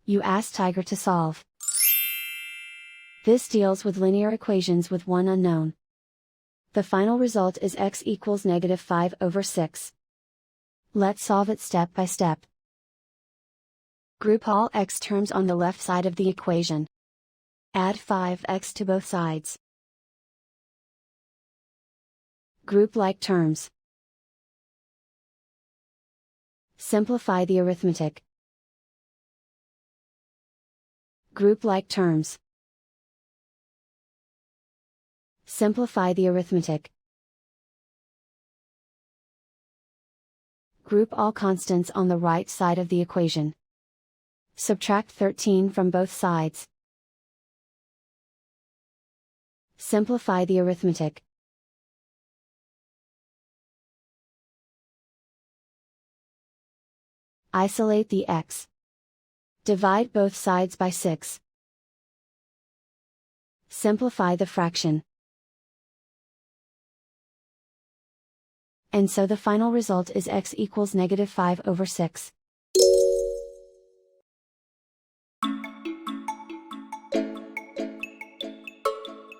You ask Tiger to solve. This deals with linear equations with one unknown. The final result is x equals -5/6. Let's solve it step by step. Group all x terms on the left side of the equation. Add 5x to both sides. Group like terms. Simplify the arithmetic. Group like terms. Simplify the arithmetic. Group all constants on the right side of the equation. Subtract 13 from both sides. Simplify the arithmetic. Isolate the x. Divide both sides by 6. Simplify the fraction. And so the final result is x equals -5/6.